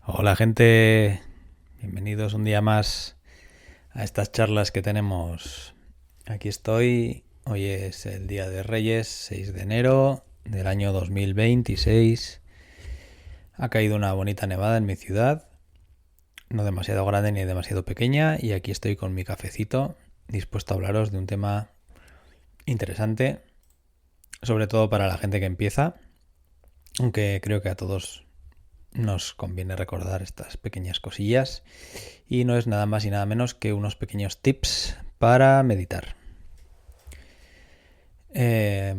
Hola gente, bienvenidos un día más a estas charlas que tenemos. Aquí estoy, hoy es el Día de Reyes, 6 de enero del año 2026. Ha caído una bonita nevada en mi ciudad, no demasiado grande ni demasiado pequeña, y aquí estoy con mi cafecito, dispuesto a hablaros de un tema interesante, sobre todo para la gente que empieza, aunque creo que a todos nos conviene recordar estas pequeñas cosillas y no es nada más y nada menos que unos pequeños tips para meditar. Eh,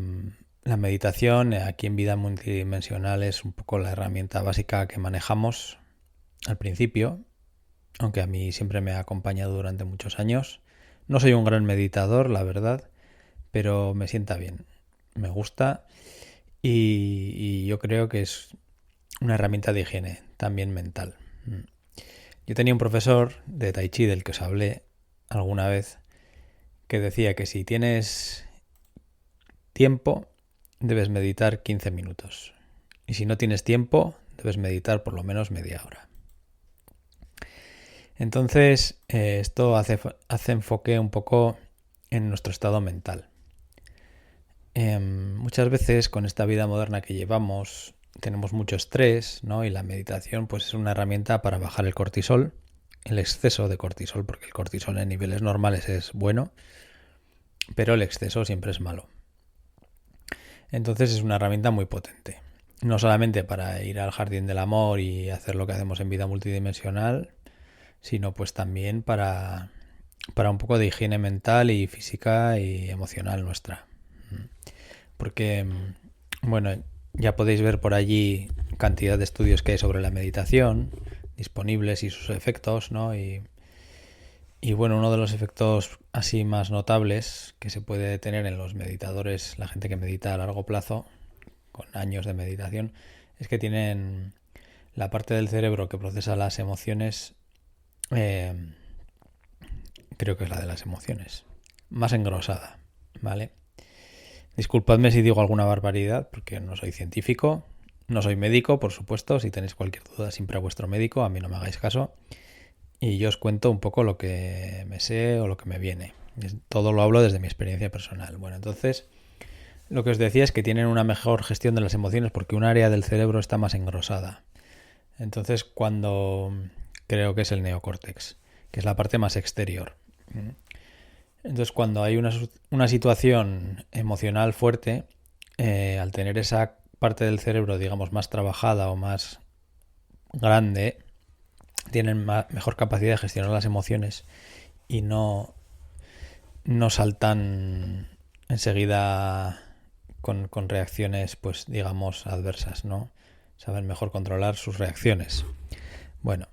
la meditación aquí en Vida Multidimensional es un poco la herramienta básica que manejamos al principio, aunque a mí siempre me ha acompañado durante muchos años. No soy un gran meditador, la verdad, pero me sienta bien, me gusta y yo creo que es una herramienta de higiene, también mental. Yo tenía un profesor de Tai Chi del que os hablé alguna vez que decía que si tienes tiempo debes meditar 15 minutos y si no tienes tiempo debes meditar por lo menos media hora. Entonces esto hace enfoque un poco en nuestro estado mental. Muchas veces con esta vida moderna que llevamos tenemos mucho estrés, ¿no? Y la meditación pues es una herramienta para bajar el cortisol, el exceso de cortisol, porque el cortisol en niveles normales es bueno, pero el exceso siempre es malo. Entonces es una herramienta muy potente. No solamente para ir al jardín del amor y hacer lo que hacemos en Vida Multidimensional, sino pues también para un poco de higiene mental y física y emocional nuestra. Porque, bueno, ya podéis ver por allí cantidad de estudios que hay sobre la meditación disponibles y sus efectos, ¿no? Y bueno, uno de los efectos así más notables que se puede tener en los meditadores, la gente que medita a largo plazo, con años de meditación, es que tienen la parte del cerebro que procesa las emociones, eh, creo que es la de las emociones, más engrosada, ¿vale? Disculpadme si digo alguna barbaridad, porque no soy científico, no soy médico, por supuesto. Si tenéis cualquier duda, siempre a vuestro médico, a mí no me hagáis caso. Y yo os cuento un poco lo que me sé o lo que me viene. Todo lo hablo desde mi experiencia personal. Bueno, entonces, lo que os decía es que tienen una mejor gestión de las emociones porque un área del cerebro está más engrosada. Entonces, cuando creo que es el neocórtex, que es la parte más exterior. Entonces, cuando hay una situación emocional fuerte, al tener esa parte del cerebro, digamos, más trabajada o más grande, tienen mejor capacidad de gestionar las emociones y no saltan enseguida con reacciones, pues digamos, adversas, ¿no? Saben mejor controlar sus reacciones. Bueno,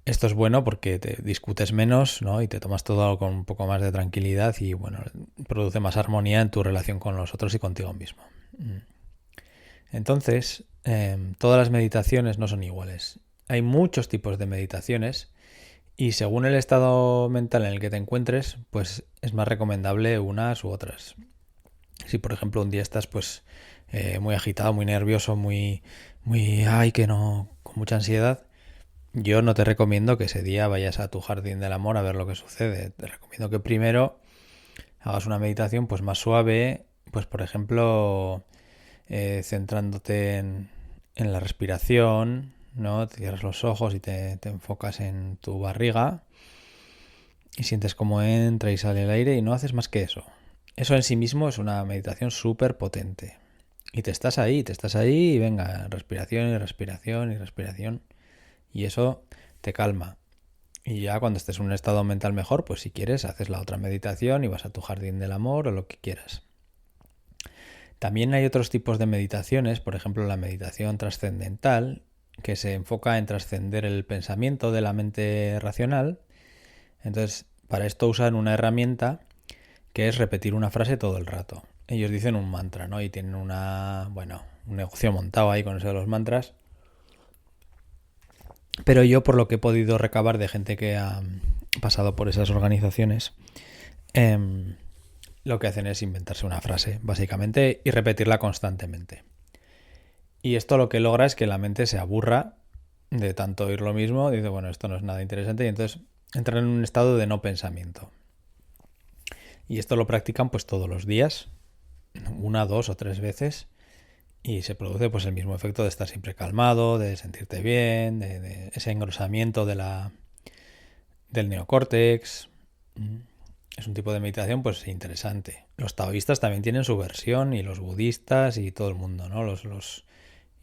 esto es bueno porque te discutes menos, ¿no? Y te tomas todo con un poco más de tranquilidad y, bueno, produce más armonía en tu relación con los otros y contigo mismo. Entonces, todas las meditaciones no son iguales. Hay muchos tipos de meditaciones y según el estado mental en el que te encuentres, pues es más recomendable unas u otras. Si por ejemplo un día estás pues muy agitado, muy nervioso, ay que no, con mucha ansiedad, yo no te recomiendo que ese día vayas a tu jardín del amor a ver lo que sucede. Te recomiendo que primero hagas una meditación pues más suave, pues por ejemplo centrándote en la respiración, ¿no? Te cierras los ojos y te enfocas en tu barriga y sientes cómo entra y sale el aire y no haces más que eso. Eso en sí mismo es una meditación súper potente. Y te estás ahí y venga, respiración y respiración y respiración. Y eso te calma. Y ya cuando estés en un estado mental mejor, pues si quieres, haces la otra meditación y vas a tu jardín del amor o lo que quieras. También hay otros tipos de meditaciones, por ejemplo la meditación trascendental, que se enfoca en trascender el pensamiento de la mente racional. Entonces, para esto usan una herramienta que es repetir una frase todo el rato. Ellos dicen un mantra, ¿no? Y tienen un negocio montado ahí con eso de los mantras. Pero yo, por lo que he podido recabar de gente que ha pasado por esas organizaciones, lo que hacen es inventarse una frase, básicamente, y repetirla constantemente. Y esto lo que logra es que la mente se aburra de tanto oír lo mismo, dice, bueno, esto no es nada interesante y entonces entran en un estado de no pensamiento. Y esto lo practican pues todos los días, 1, 2 o 3 veces, y se produce pues el mismo efecto de estar siempre calmado, de sentirte bien, de ese engrosamiento del neocórtex. Es un tipo de meditación pues interesante. Los taoístas también tienen su versión, y los budistas y todo el mundo, ¿no? Los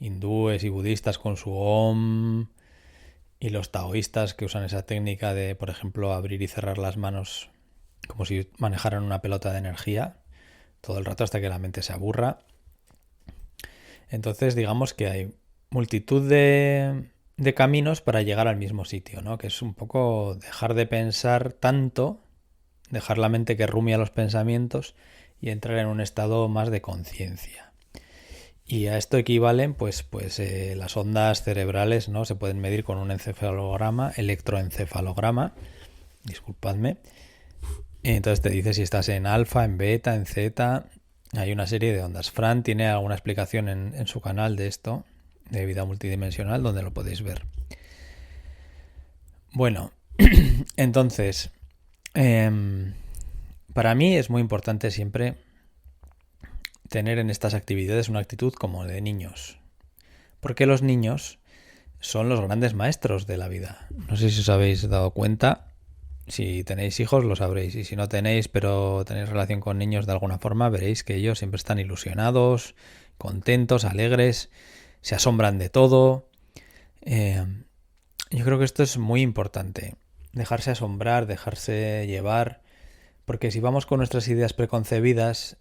hindúes y budistas con su Om, y los taoístas que usan esa técnica de, por ejemplo, abrir y cerrar las manos como si manejaran una pelota de energía todo el rato hasta que la mente se aburra. Entonces digamos que hay multitud de caminos para llegar al mismo sitio, ¿no? Que es un poco dejar de pensar tanto, dejar la mente que rumia los pensamientos y entrar en un estado más de conciencia. Y a esto equivalen pues las ondas cerebrales, ¿no? Se pueden medir con un encefalograma, electroencefalograma, disculpadme. Entonces te dice si estás en alfa, en beta, en zeta. Hay una serie de ondas. Fran tiene alguna explicación en su canal de esto, de vida multidimensional, donde lo podéis ver. Bueno, entonces, para mí es muy importante siempre tener en estas actividades una actitud como de niños. Porque los niños son los grandes maestros de la vida. No sé si os habéis dado cuenta. Si tenéis hijos lo sabréis, y si no tenéis, pero tenéis relación con niños de alguna forma, veréis que ellos siempre están ilusionados, contentos, alegres, se asombran de todo. Yo creo que esto es muy importante, dejarse asombrar, dejarse llevar, porque si vamos con nuestras ideas preconcebidas,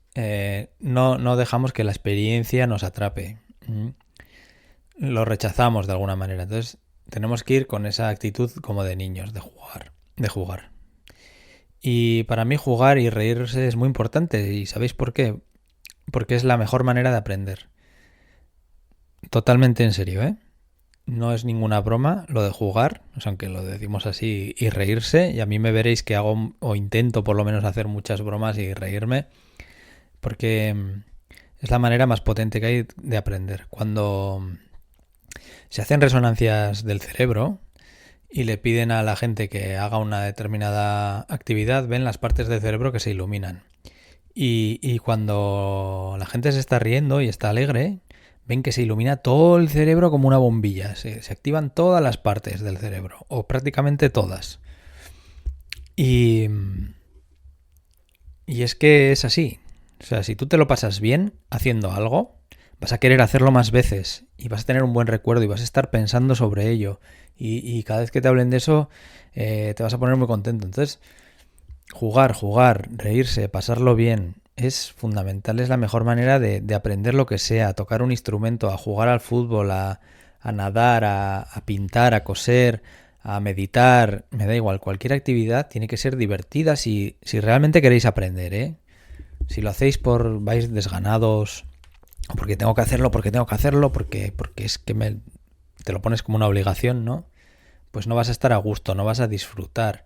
no dejamos que la experiencia nos atrape. Lo rechazamos de alguna manera. Entonces tenemos que ir con esa actitud como de niños, de jugar. Y para mí jugar y reírse es muy importante. ¿Y sabéis por qué? Porque es la mejor manera de aprender. Totalmente en serio, ¿eh? No es ninguna broma lo de jugar, o sea, aunque lo decimos así, y reírse. Y a mí me veréis que hago o intento por lo menos hacer muchas bromas y reírme, porque es la manera más potente que hay de aprender. Cuando se hacen resonancias del cerebro y le piden a la gente que haga una determinada actividad, ven las partes del cerebro que se iluminan. Y cuando la gente se está riendo y está alegre, ven que se ilumina todo el cerebro como una bombilla. Se activan todas las partes del cerebro, o prácticamente todas. Y es que es así. O sea, si tú te lo pasas bien haciendo algo, vas a querer hacerlo más veces y vas a tener un buen recuerdo y vas a estar pensando sobre ello. Y cada vez que te hablen de eso, te vas a poner muy contento. Entonces, jugar, reírse, pasarlo bien, es fundamental. Es la mejor manera de aprender lo que sea, a tocar un instrumento, a jugar al fútbol, a nadar, a pintar, a coser, a meditar. Me da igual, cualquier actividad tiene que ser divertida si realmente queréis aprender, ¿eh? Si lo hacéis vais desganados, o porque tengo que hacerlo, porque es que te lo pones como una obligación, ¿no? Pues no vas a estar a gusto, no vas a disfrutar.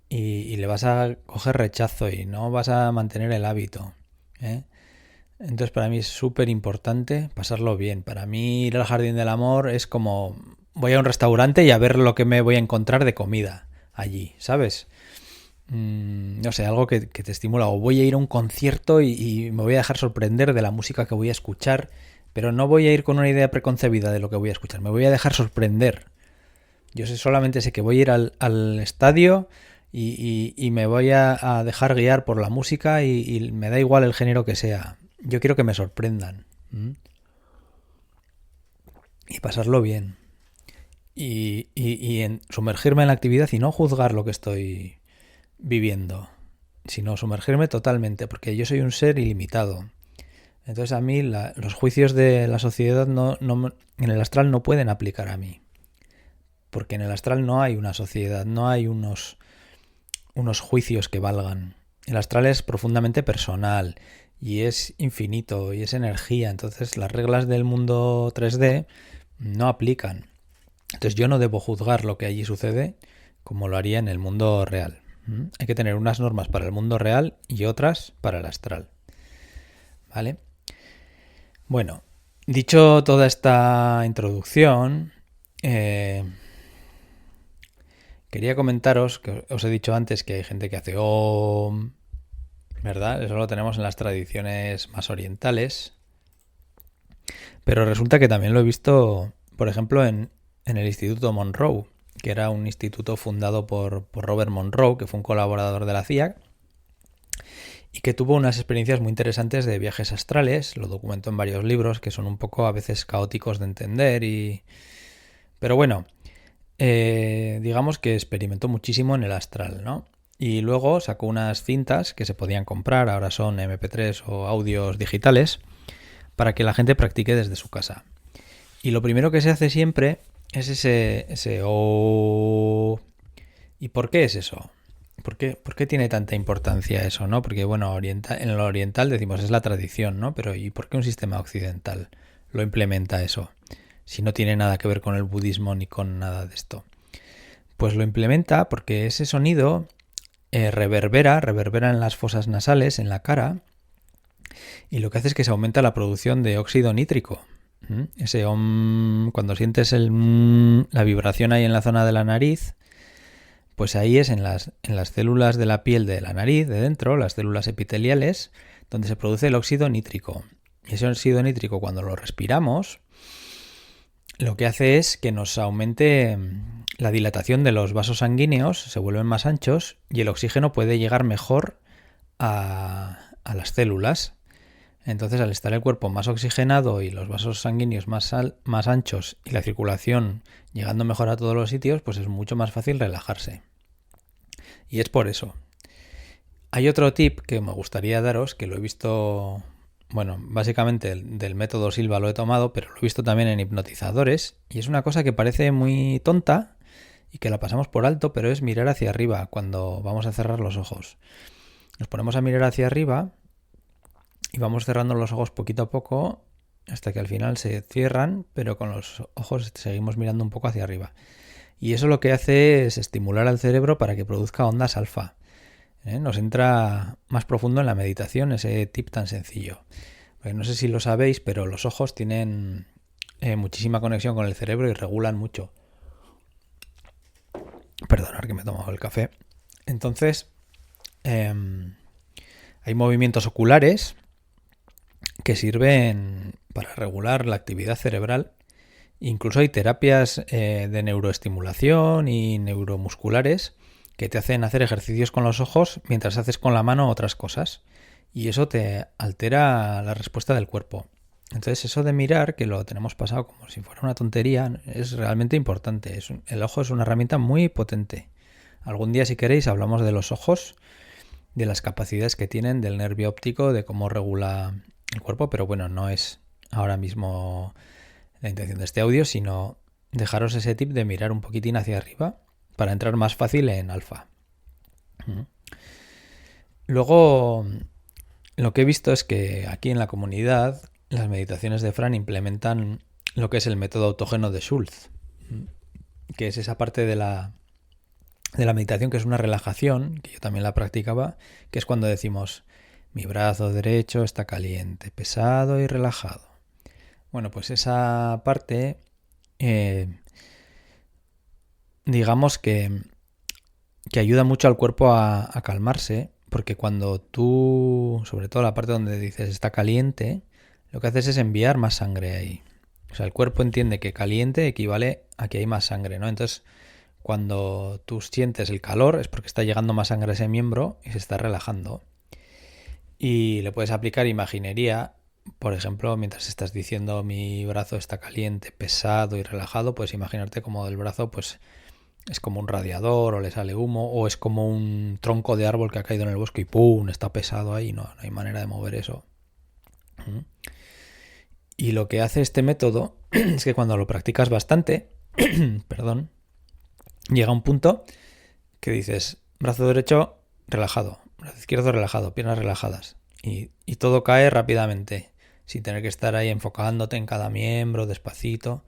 Y le vas a coger rechazo y no vas a mantener el hábito, ¿eh? Entonces para mí es súper importante pasarlo bien. Para mí ir al Jardín del Amor es como voy a un restaurante y a ver lo que me voy a encontrar de comida allí, ¿sabes? No sé, algo que te estimula. O voy a ir a un concierto y me voy a dejar sorprender de la música que voy a escuchar, pero no voy a ir con una idea preconcebida de lo que voy a escuchar. Me voy a dejar sorprender. Yo solamente sé que voy a ir al estadio y me voy a dejar guiar por la música y me da igual el género que sea. Yo quiero que me sorprendan. Y pasarlo bien. Y sumergirme en la actividad y no juzgar lo que estoy viviendo, sino sumergirme totalmente, porque yo soy un ser ilimitado. Entonces a mí los juicios de la sociedad en el astral no pueden aplicar a mí. Porque en el astral no hay una sociedad, no hay unos juicios que valgan. El astral es profundamente personal y es infinito y es energía. Entonces las reglas del mundo 3D no aplican. Entonces yo no debo juzgar lo que allí sucede como lo haría en el mundo real. Hay que tener unas normas para el mundo real y otras para el astral. ¿Vale? Bueno, dicho toda esta introducción, eh, quería comentaros que os he dicho antes que hay gente que hace OM, ¿verdad? Eso lo tenemos en las tradiciones más orientales. Pero resulta que también lo he visto, por ejemplo, en el Instituto Monroe, que era un instituto fundado por Robert Monroe, que fue un colaborador de la CIA, y que tuvo unas experiencias muy interesantes de viajes astrales. Lo documentó en varios libros que son un poco a veces caóticos de entender y... Pero bueno, digamos que experimentó muchísimo en el astral, ¿no? Y luego sacó unas cintas que se podían comprar, ahora son MP3 o audios digitales, para que la gente practique desde su casa. Y lo primero que se hace siempre es ese O. ¿Y por qué es eso? ¿Por qué tiene tanta importancia eso, no? Porque, bueno, en lo oriental decimos es la tradición, ¿no? Pero ¿y por qué un sistema occidental lo implementa eso? Si no tiene nada que ver con el budismo ni con nada de esto. Pues lo implementa porque ese sonido reverbera en las fosas nasales, en la cara, y lo que hace es que se aumenta la producción de óxido nítrico. Ese cuando sientes la vibración ahí en la zona de la nariz, pues ahí es en las células de la piel de la nariz, de dentro, las células epiteliales, donde se produce el óxido nítrico. Y ese óxido nítrico, cuando lo respiramos, lo que hace es que nos aumente la dilatación de los vasos sanguíneos, se vuelven más anchos y el oxígeno puede llegar mejor a las células. Entonces, al estar el cuerpo más oxigenado y los vasos sanguíneos más anchos y la circulación llegando mejor a todos los sitios, pues es mucho más fácil relajarse. Y es por eso. Hay otro tip que me gustaría daros, que lo he visto, bueno, básicamente del método Silva lo he tomado, pero lo he visto también en hipnotizadores, y es una cosa que parece muy tonta y que la pasamos por alto, pero es mirar hacia arriba cuando vamos a cerrar los ojos. Nos ponemos a mirar hacia arriba y vamos cerrando los ojos poquito a poco hasta que al final se cierran, pero con los ojos seguimos mirando un poco hacia arriba. Y eso lo que hace es estimular al cerebro para que produzca ondas alfa. Nos entra más profundo en la meditación ese tip tan sencillo. Porque no sé si lo sabéis, pero los ojos tienen muchísima conexión con el cerebro y regulan mucho. Perdonad que me he tomado el café. Entonces, hay movimientos oculares que sirven para regular la actividad cerebral. Incluso hay terapias de neuroestimulación y neuromusculares que te hacen hacer ejercicios con los ojos mientras haces con la mano otras cosas. Y eso te altera la respuesta del cuerpo. Entonces eso de mirar, que lo tenemos pasado como si fuera una tontería, es realmente importante. El ojo es una herramienta muy potente. Algún día, si queréis, hablamos de los ojos, de las capacidades que tienen, del nervio óptico, de cómo regula el cuerpo, pero bueno, no es ahora mismo la intención de este audio, sino dejaros ese tip de mirar un poquitín hacia arriba para entrar más fácil en alfa. Luego, lo que he visto es que aquí en la comunidad las meditaciones de Fran implementan lo que es el método autógeno de Schultz, que es esa parte de la meditación que es una relajación, que yo también la practicaba, que es cuando decimos mi brazo derecho está caliente, pesado y relajado. Bueno, pues esa parte, digamos que ayuda mucho al cuerpo a calmarse, porque cuando tú, sobre todo la parte donde dices está caliente, lo que haces es enviar más sangre ahí. O sea, el cuerpo entiende que caliente equivale a que hay más sangre, ¿no? Entonces, cuando tú sientes el calor es porque está llegando más sangre a ese miembro y se está relajando. Y le puedes aplicar imaginería. Por ejemplo, mientras estás diciendo mi brazo está caliente, pesado y relajado, puedes imaginarte como el brazo pues es como un radiador o le sale humo o es como un tronco de árbol que ha caído en el bosque y ¡pum! Está pesado ahí, no hay manera de mover eso. Y lo que hace este método es que cuando lo practicas bastante, perdón, llega un punto que dices brazo derecho relajado, brazo izquierdo relajado, piernas relajadas y todo cae rápidamente. Sin tener que estar ahí enfocándote en cada miembro despacito.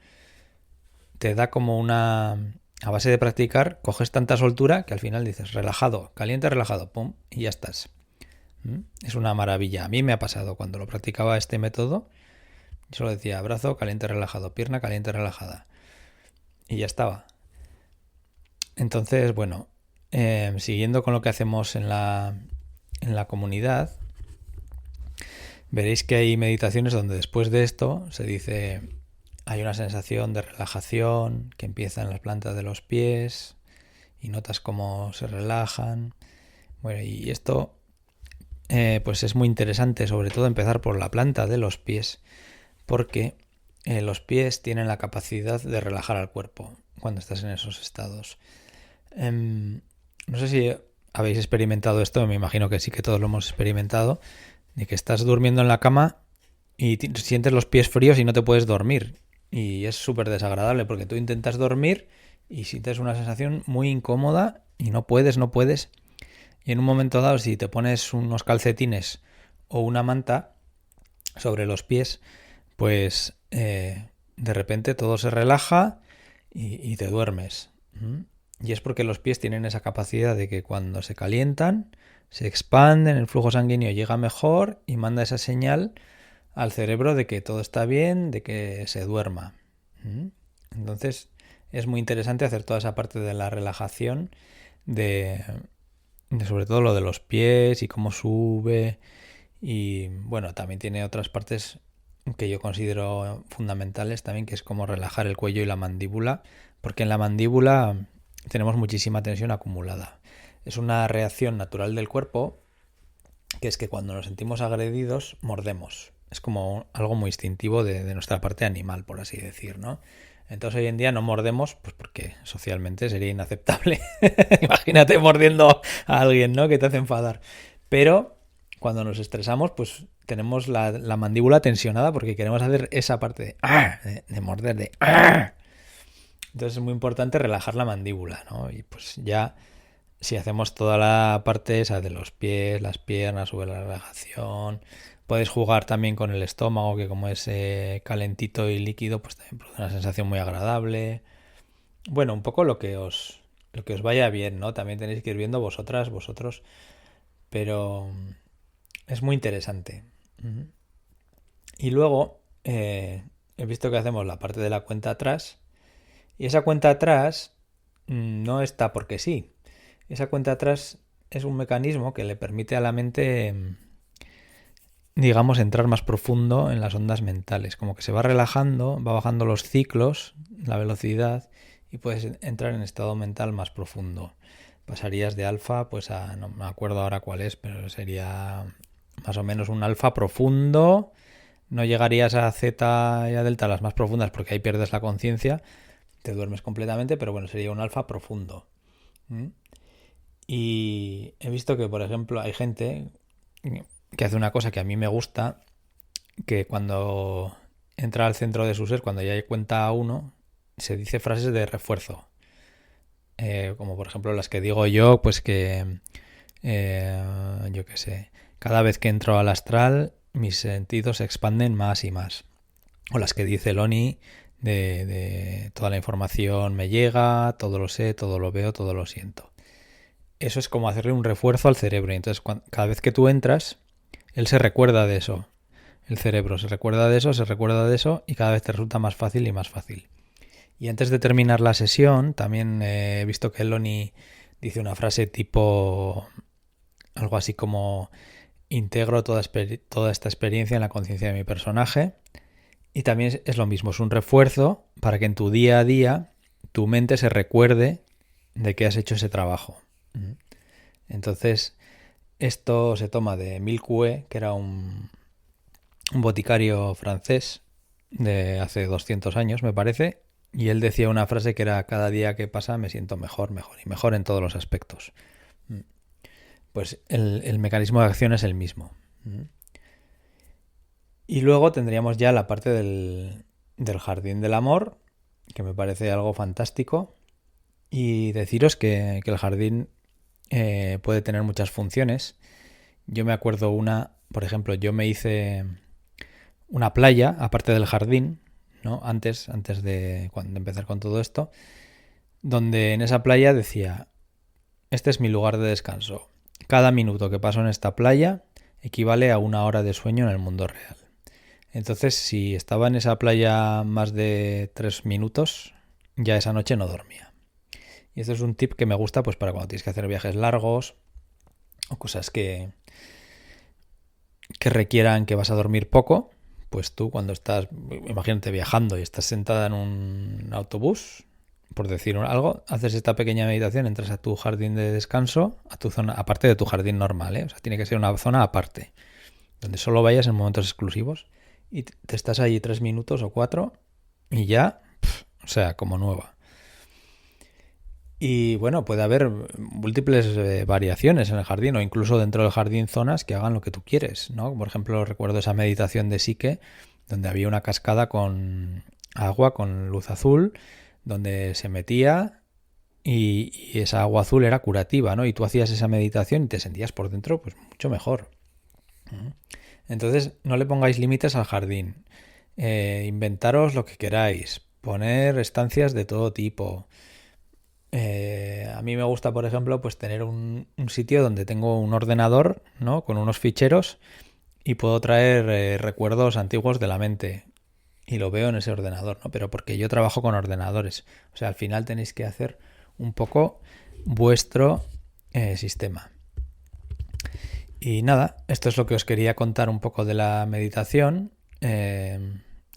Te da como una... A base de practicar, coges tanta soltura que al final dices relajado, caliente, relajado, pum, y ya estás. Es una maravilla. A mí me ha pasado cuando lo practicaba este método. Solo decía brazo caliente, relajado, pierna caliente, relajada. y ya estaba. Entonces, bueno, siguiendo con lo que hacemos en la comunidad, veréis que hay meditaciones donde después de esto se dice, hay una sensación de relajación que empieza en las plantas de los pies y notas cómo se relajan. Bueno, y esto pues es muy interesante, sobre todo empezar por la planta de los pies, porque los pies tienen la capacidad de relajar al cuerpo cuando estás en esos estados. No sé si habéis experimentado esto, me imagino que sí, que todos lo hemos experimentado, de que estás durmiendo en la cama y sientes los pies fríos y no te puedes dormir. Y es súper desagradable porque tú intentas dormir y sientes una sensación muy incómoda y no puedes. Y en un momento dado, si te pones unos calcetines o una manta sobre los pies, pues de repente todo se relaja y te duermes. Y es porque los pies tienen esa capacidad de que cuando se calientan, se expanden, el flujo sanguíneo llega mejor y manda esa señal al cerebro de que todo está bien, de que se duerma. Entonces es muy interesante hacer toda esa parte de la relajación, de sobre todo lo de los pies y cómo sube. Y bueno, también tiene otras partes que yo considero fundamentales también, que es como relajar el cuello y la mandíbula, porque en la mandíbula tenemos muchísima tensión acumulada. Es una reacción natural del cuerpo, que es que cuando nos sentimos agredidos, mordemos. Es como algo muy instintivo de nuestra parte animal, por así decir, ¿no? Entonces hoy en día no mordemos, pues porque socialmente sería inaceptable. Imagínate mordiendo a alguien, ¿no? Que te hace enfadar. Pero cuando nos estresamos, pues tenemos la mandíbula tensionada porque queremos hacer esa parte de morder, de Entonces es muy importante relajar la mandíbula, ¿no? Y pues ya si hacemos toda la parte esa de los pies, las piernas, sube la relajación. Podéis jugar también con el estómago, que como es calentito y líquido, pues también produce una sensación muy agradable. Bueno, un poco lo que os vaya bien, ¿no? También tenéis que ir viendo vosotros, pero es muy interesante. Y luego he visto que hacemos la parte de la cuenta atrás, y esa cuenta atrás no está porque sí. Esa cuenta atrás es un mecanismo que le permite a la mente, digamos, entrar más profundo en las ondas mentales. Como que se va relajando, va bajando los ciclos, la velocidad, y puedes entrar en estado mental más profundo. Pasarías de alfa, pues no me acuerdo ahora cuál es, pero sería más o menos un alfa profundo. No llegarías a zeta y a delta, las más profundas, porque ahí pierdes la conciencia, te duermes completamente, pero bueno, sería un alfa profundo. Y he visto que, por ejemplo, hay gente que hace una cosa que a mí me gusta, que cuando entra al centro de su ser, cuando ya cuenta a uno, se dice frases de refuerzo. Como por ejemplo las que digo yo, pues que, yo qué sé, cada vez que entro al astral, mis sentidos se expanden más y más. O las que dice Loni, de toda la información me llega, todo lo sé, todo lo veo, todo lo siento. Eso es como hacerle un refuerzo al cerebro. Y entonces, cada vez que tú entras, él se recuerda de eso. El cerebro se recuerda de eso, y cada vez te resulta más fácil y más fácil. Y antes de terminar la sesión, también he visto que Loni dice una frase tipo algo así como: integro toda esta experiencia en la conciencia de mi personaje. Y también es lo mismo, es un refuerzo para que en tu día a día tu mente se recuerde de que has hecho ese trabajo. Entonces, esto se toma de Emile Coué, que era un boticario francés de hace 200 años, me parece, y él decía una frase que era: cada día que pasa me siento mejor, mejor y mejor en todos los aspectos. Pues el mecanismo de acción es el mismo. Y luego tendríamos ya la parte del jardín del amor, que me parece algo fantástico. Y deciros que el jardín puede tener muchas funciones. Yo me acuerdo por ejemplo, yo me hice una playa, aparte del jardín, ¿no? Antes de empezar con todo esto, donde en esa playa decía: este es mi lugar de descanso. Cada minuto que paso en esta playa equivale a 1 hora de sueño en el mundo real. Entonces, si estaba en esa playa más de 3 minutos, ya esa noche no dormía. Y esto es un tip que me gusta pues para cuando tienes que hacer viajes largos o cosas que requieran que vas a dormir poco. Pues tú cuando estás, imagínate viajando y estás sentada en un autobús, por decir algo, haces esta pequeña meditación, entras a tu jardín de descanso, a tu zona, aparte de tu jardín normal, ¿eh? O sea, tiene que ser una zona aparte, donde solo vayas en momentos exclusivos y te estás allí 3 minutos o 4 y ya, o sea, como nueva. Y bueno, puede haber múltiples variaciones en el jardín o incluso dentro del jardín zonas que hagan lo que tú quieres, ¿no? Por ejemplo, recuerdo esa meditación de Psique donde había una cascada con agua, con luz azul, donde se metía y esa agua azul era curativa, ¿no? Y tú hacías esa meditación y te sentías por dentro pues mucho mejor. Entonces, no le pongáis límites al jardín. Inventaros lo que queráis. Poner estancias de todo tipo. A mí me gusta, por ejemplo, pues tener un sitio donde tengo un ordenador, ¿no? Con unos ficheros y puedo traer recuerdos antiguos de la mente y lo veo en ese ordenador, ¿no? Pero porque yo trabajo con ordenadores. O sea, al final tenéis que hacer un poco vuestro sistema. Y nada, esto es lo que os quería contar un poco de la meditación.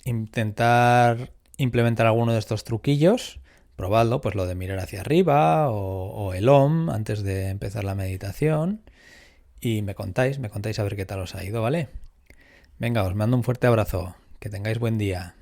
Intentar implementar alguno de estos truquillos. Probadlo, pues lo de mirar hacia arriba o el OM antes de empezar la meditación. Y me contáis a ver qué tal os ha ido, ¿vale? Venga, os mando un fuerte abrazo. Que tengáis buen día.